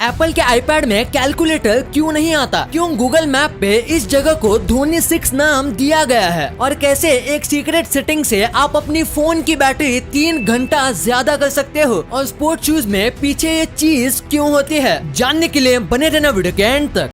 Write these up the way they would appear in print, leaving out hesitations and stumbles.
Apple के iPad में calculator क्यों नहीं आता, क्यों गूगल मैप पे इस जगह को धोनी 6 नाम दिया गया है, और कैसे एक सीक्रेट सेटिंग से आप अपनी फोन की बैटरी 3 घंटा ज्यादा कर सकते हो, और स्पोर्ट्स शूज में पीछे ये चीज क्यों होती है, जानने के लिए बने रहना वीडियो के एंड तक।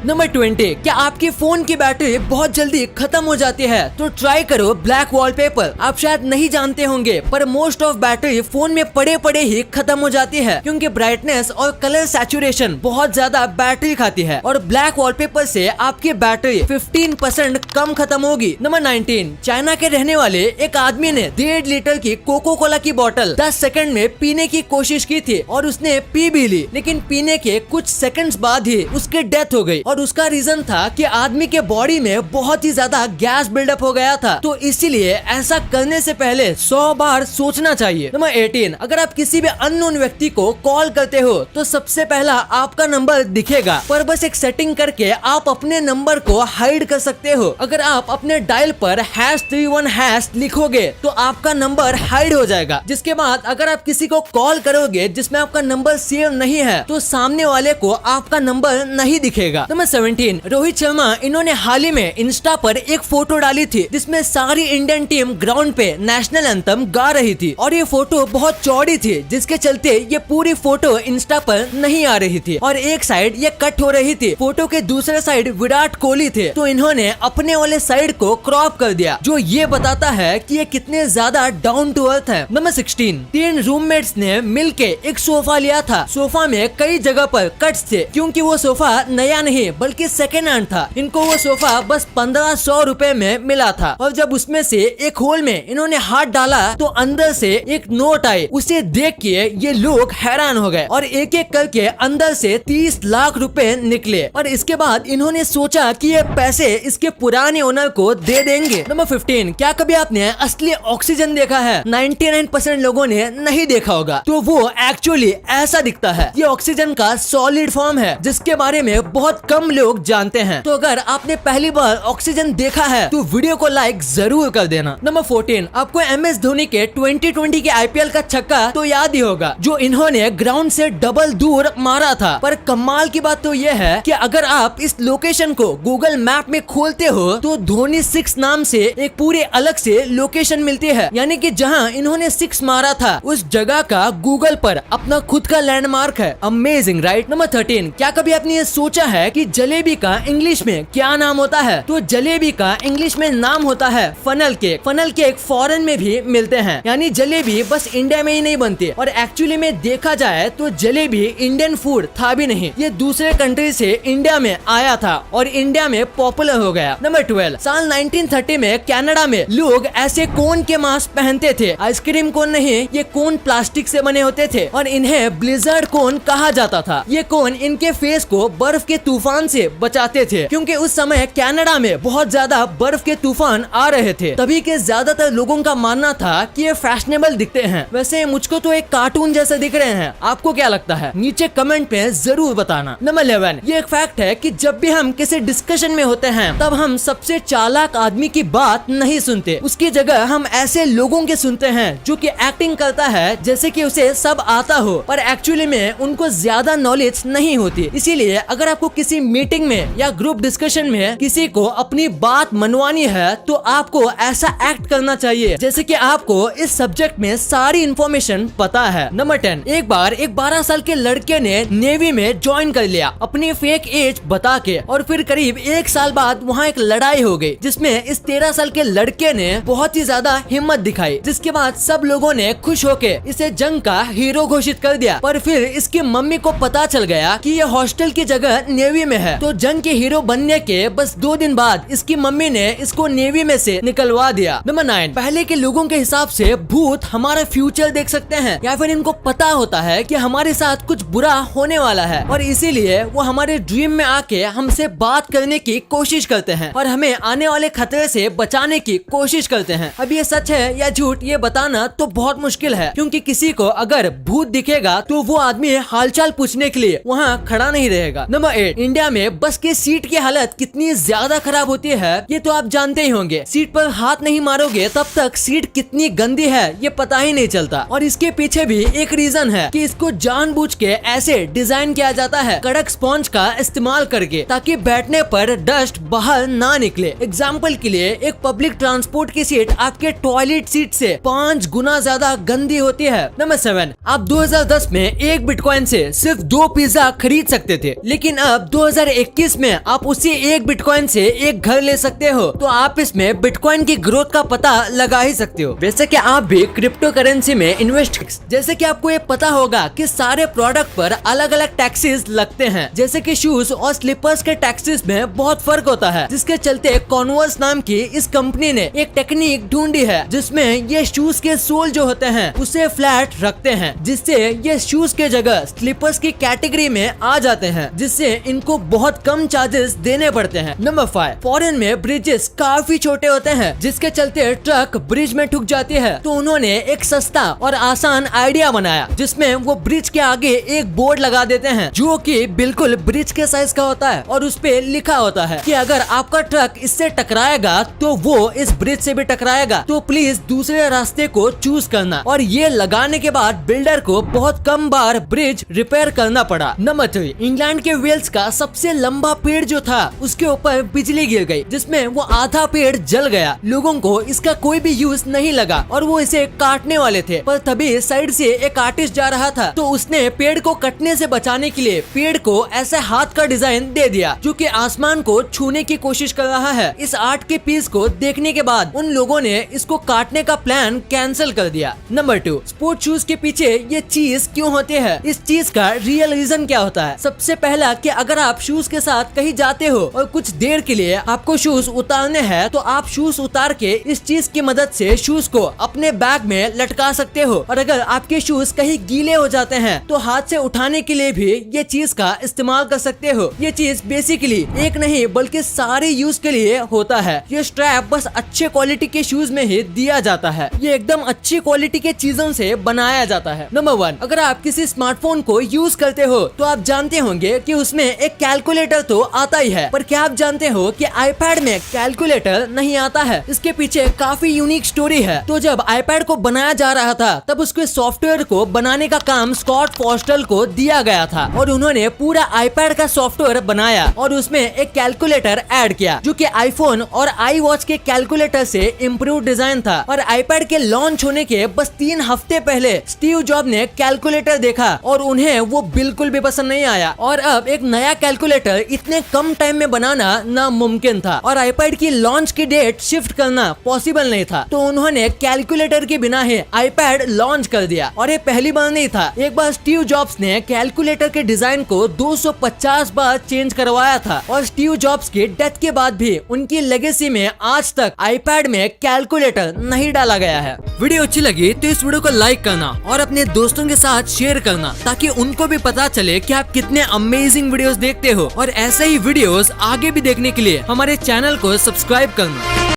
नंबर 20, क्या आपकी फोन की बैटरी बहुत जल्दी खत्म हो जाती है तो ट्राई करो ब्लैक वॉलपेपर। आप शायद नहीं जानते होंगे पर मोस्ट ऑफ बैटरी फोन में पड़े पड़े ही खत्म हो जाती है, क्योंकि ब्राइटनेस और कलर सैचुरेशन बहुत ज्यादा बैटरी खाती है, और ब्लैक वॉलपेपर से आपकी बैटरी 15% कम खत्म होगी। नंबर 19, चाइना के रहने वाले एक आदमी ने 1.5 लीटर की कोको कोला की बोतल 10 सेकंड में पीने की कोशिश की थी, और उसने पी भी ली, लेकिन पीने के कुछ सेकंड्स बाद ही उसकी डेथ हो गई, और उसका रीजन था कि आदमी के बॉडी में बहुत ही ज्यादा गैस बिल्डअप हो गया था। तो इसीलिए ऐसा करने से पहले 100 बार सोचना चाहिए। नंबर 18, अगर आप किसी भी अननोन व्यक्ति को कॉल करते हो तो सबसे पहला आपका नंबर दिखेगा, पर बस एक सेटिंग करके आप अपने नंबर को हाइड कर सकते हो। अगर आप अपने डायल पर #31# लिखोगे तो आपका नंबर हाइड हो जाएगा, जिसके बाद अगर आप किसी को कॉल करोगे जिसमें आपका नंबर सेव नहीं है तो सामने वाले को आपका नंबर नहीं दिखेगा। नंबर 17, रोहित शर्मा इन्होंने हाल ही में इंस्टा पर एक फोटो डाली थी जिसमें सारी इंडियन टीम ग्राउंड पे नेशनल एंथम गा रही थी, और ये फोटो बहुत चौड़ी थी जिसके चलते ये पूरी फोटो इंस्टा पर नहीं आ रही थी, और एक साइड ये कट हो रही थी। फोटो के दूसरे साइड विराट कोहली थे, तो इन्होंने अपने वाले साइड को क्रॉप कर दिया, जो ये बताता है कि ये कितने ज्यादा डाउन टू अर्थ है। नंबर 16, 3 रूममेट्स ने मिलके एक सोफा लिया था। सोफा में कई जगह पर कट्स थे, क्योंकि वो सोफा नया नहीं बल्कि सेकेंड हैंड था। इनको वो सोफा बस 1500 रुपए में मिला था, और जब उसमें से एक होल में इन्होंने हाथ डाला तो अंदर से एक नोट आई। उसे देख के ये लोग हैरान हो गए, और एक एक करके अंदर से 30 लाख रुपए निकले, और इसके बाद इन्होंने सोचा कि ये पैसे इसके पुराने ओनर को दे देंगे। नंबर 15, क्या कभी आपने असली ऑक्सीजन देखा है? 99% लोगों ने नहीं देखा होगा। तो वो एक्चुअली ऐसा दिखता है। ये ऑक्सीजन का सॉलिड फॉर्म है जिसके बारे में बहुत कम लोग जानते हैं। तो अगर आपने पहली बार ऑक्सीजन देखा है तो वीडियो को लाइक जरूर कर देना। नंबर 14, आपको MS धोनी के 2020 के IPL का छक्का तो याद ही होगा, जो इन्होंने ग्राउंड से डबल दूर मारा था। पर कमाल की बात तो यह है कि अगर आप इस लोकेशन को गूगल मैप में खोलते हो तो धोनी 6 नाम से एक पूरे अलग से लोकेशन मिलती है, यानी कि जहां इन्होंने 6 मारा था उस जगह का गूगल पर अपना खुद का लैंडमार्क है। Amazing right. नंबर 13, क्या कभी आपने ये सोचा है कि जलेबी का इंग्लिश में क्या नाम होता है? तो जलेबी का इंग्लिश में नाम होता है funnel cake. Funnel cake foreign में भी मिलते हैं, यानी जलेबी बस इंडिया में ही नहीं बनती, और एक्चुअली में देखा जाए तो जलेबी इंडियन फूड था भी नहीं, ये दूसरे कंट्री से इंडिया में आया था और इंडिया में पॉपुलर हो गया। नंबर 12, साल 1930 में कनाडा में लोग ऐसे कोन के मास्क पहनते थे। आइसक्रीम कोन नहीं, ये कोन प्लास्टिक से बने होते थे, और इन्हें ब्लिजर्ड कोन कहा जाता था। ये कोन इनके फेस को बर्फ के तूफान से बचाते थे, क्योंकि उस समय कनाडा में बहुत ज्यादा बर्फ के तूफान आ रहे थे। तभी के ज्यादातर लोगों का मानना था कि ये फैशनेबल दिखते हैं। वैसे मुझको तो एक कार्टून जैसे दिख रहे हैं, आपको क्या लगता है? नीचे कमेंट में जरूर बताना। नंबर 11, ये एक फैक्ट है कि जब भी हम किसी डिस्कशन में होते हैं तब हम सबसे चालाक आदमी की बात नहीं सुनते, उसकी जगह हम ऐसे लोगों के सुनते हैं जो कि एक्टिंग करता है जैसे कि उसे सब आता हो, पर एक्चुअली में उनको ज्यादा नॉलेज नहीं होती। इसीलिए अगर आपको किसी मीटिंग में या ग्रुप डिस्कशन में किसी को अपनी बात मनवानी है तो आपको ऐसा एक्ट करना चाहिए जैसे कि आपको इस सब्जेक्ट में सारी इन्फॉर्मेशन पता है। नंबर 10, एक बार एक 12 साल के लड़के ने नेवी में ज्वाइन कर लिया अपनी फेक एज बता के, और फिर करीब 1 साल बाद वहाँ एक लड़ाई हो गई जिसमें इस 13 साल के लड़के ने बहुत ही ज्यादा हिम्मत दिखाई, जिसके बाद सब लोगों ने खुश होके इसे जंग का हीरो घोषित कर दिया। पर फिर इसकी मम्मी को पता चल गया कि ये हॉस्टल की जगह नेवी में है, तो जंग के हीरो बनने के बस 2 दिन बाद इसकी मम्मी ने इसको नेवी में से निकलवा दिया। नंबर 9, पहले के लोगों के हिसाब से भूत हमारा फ्यूचर देख सकते हैं, या फिर इनको पता होता है कि हमारे साथ कुछ बुरा होने वाला है, और इसीलिए वो हमारे ड्रीम में आके हमसे बात करने की कोशिश करते हैं और हमें आने वाले खतरे से बचाने की कोशिश करते हैं। अब ये सच है या झूठ ये बताना तो बहुत मुश्किल है, क्योंकि किसी को अगर भूत दिखेगा तो वो आदमी हालचाल पूछने के लिए वहाँ खड़ा नहीं रहेगा। नंबर 8, इंडिया इंडिया में बस के सीट की हालत कितनी ज्यादा खराब होती है ये तो आप जानते ही होंगे। सीट पर हाथ नहीं मारोगे तब तक सीट कितनी गंदी है ये पता ही नहीं चलता। और इसके पीछे भी एक रीजन है कि इसको जानबूझ के ऐसे डिजाइन किया जाता है कड़क स्पॉन्ज का इस्तेमाल करके, ताकि बैठने पर डस्ट बाहर ना निकले। एग्जाम्पल के लिए एक पब्लिक ट्रांसपोर्ट की सीट आपके टॉयलेट सीट से 5 गुना ज्यादा गंदी होती है। नंबर 7, आप 2010 में एक बिटकॉइन से सिर्फ 2 पिज्जा खरीद सकते थे, लेकिन अब 2021 में आप उसी एक बिटकॉइन से एक घर ले सकते हो। तो आप इसमें बिटकॉइन की ग्रोथ का पता लगा ही सकते हो। वैसे कि आप भी क्रिप्टो करेंसी में इन्वेस्ट, जैसे कि आपको ये पता होगा कि सारे प्रोडक्ट पर अलग अलग टैक्सेस लगते हैं, जैसे कि शूज और स्लीपर्स के टैक्सेस में बहुत फर्क होता है, जिसके चलते कॉन्वर्स नाम की इस कंपनी ने एक टेक्निक ढूंढी है जिसमें ये शूज के सोल जो होते हैं उसे फ्लैट रखते हैं, जिससे ये शूज के जगह स्लीपर्स की कैटेगरी में आ जाते हैं, जिससे इनको बहुत कम चार्जेस देने पड़ते हैं। नंबर 5, फॉरेन में ब्रिजेस काफी छोटे होते हैं, जिसके चलते ट्रक ब्रिज में ठुक जाती है। तो उन्होंने एक सस्ता और आसान आइडिया बनाया जिसमें वो ब्रिज के आगे एक बोर्ड लगा देते हैं जो कि बिल्कुल ब्रिज के साइज का होता है, और उस पे लिखा होता है कि अगर आपका ट्रक इससे टकराएगा तो वो इस ब्रिज से भी टकराएगा, तो प्लीज दूसरे रास्ते को चूज करना। और ये लगाने के बाद बिल्डर को बहुत कम बार ब्रिज रिपेयर करना पड़ा। नंबर 3, इंग्लैंड के वेल्स का सबसे लंबा पेड़ जो था उसके ऊपर बिजली गिर गई, जिसमें वो आधा पेड़ जल गया। लोगों को इसका कोई भी यूज नहीं लगा और वो इसे काटने वाले थे, पर तभी साइड से एक आर्टिस्ट जा रहा था, तो उसने पेड़ को कटने से बचाने के लिए पेड़ को ऐसे हाथ का डिजाइन दे दिया जो कि आसमान को छूने की कोशिश कर रहा है। इस आर्ट के पीस को देखने के बाद उन लोगों ने इसको काटने का प्लान कैंसिल कर दिया। नंबर 2, स्पोर्ट शूज के पीछे ये चीज क्यों होती है, इस चीज का रियल रीजन क्या होता है। सबसे पहला कि अगर आप शूज के साथ कहीं जाते हो और कुछ देर के लिए आपको शूज उतारने हैं, तो आप शूज उतार के इस चीज की मदद से शूज को अपने बैग में लटका सकते हो। और अगर आपके शूज कहीं गीले हो जाते हैं तो हाथ से उठाने के लिए भी ये चीज का इस्तेमाल कर सकते हो। ये चीज बेसिकली एक नहीं बल्कि सारे यूज के लिए होता है। ये स्ट्रैप बस अच्छे क्वालिटी के शूज में ही दिया जाता है, ये एकदम अच्छी क्वालिटी के चीजों से बनाया जाता है। नंबर 1, अगर आप किसी स्मार्टफोन को यूज करते हो तो आप जानते होंगे कि उसमें एक कैलकुलेटर तो आता ही है, पर क्या आप जानते हो कि आईपैड में कैलकुलेटर नहीं आता है। इसके पीछे काफी यूनिक स्टोरी है। तो जब आईपैड को बनाया जा रहा था तब उसके सॉफ्टवेयर को बनाने का काम स्कॉट फोस्टल को दिया गया था, और उन्होंने पूरा आईपैड का सॉफ्टवेयर बनाया और उसमें एक कैलकुलेटर ऐड किया जो कि आईफोन और आई वॉच के कैलकुलेटर से इम्प्रूव डिजाइन था। और आईपैड के लॉन्च होने के बस 3 हफ्ते पहले स्टीव जॉब ने कैलकुलेटर देखा और उन्हें वो बिल्कुल भी पसंद नहीं आया, और अब एक नया कैलकुलेटर इतने कम टाइम में बनाना नामुमकिन था और आईपैड की लॉन्च की डेट शिफ्ट करना पॉसिबल नहीं था। तो उन्होंने कैलकुलेटर के बिना ही आईपैड लॉन्च कर दिया। और ये पहली बार नहीं था, एक बार स्टीव जॉब्स ने कैलकुलेटर के डिजाइन को 250 बार चेंज करवाया था, और स्टीव जॉब्स की डेथ के बाद भी उनकी लेगेसी में आज तक आईपैड में कैलकुलेटर नहीं डाला गया है। वीडियो अच्छी लगी तो इस वीडियो को लाइक करना और अपने दोस्तों के साथ शेयर करना, ताकि उनको भी पता चले कि आप कितने अमेजिंग वीडियोस देखते हो। और ऐसे ही वीडियोस आगे भी देखने के लिए हमारे चैनल को सब्सक्राइब करना।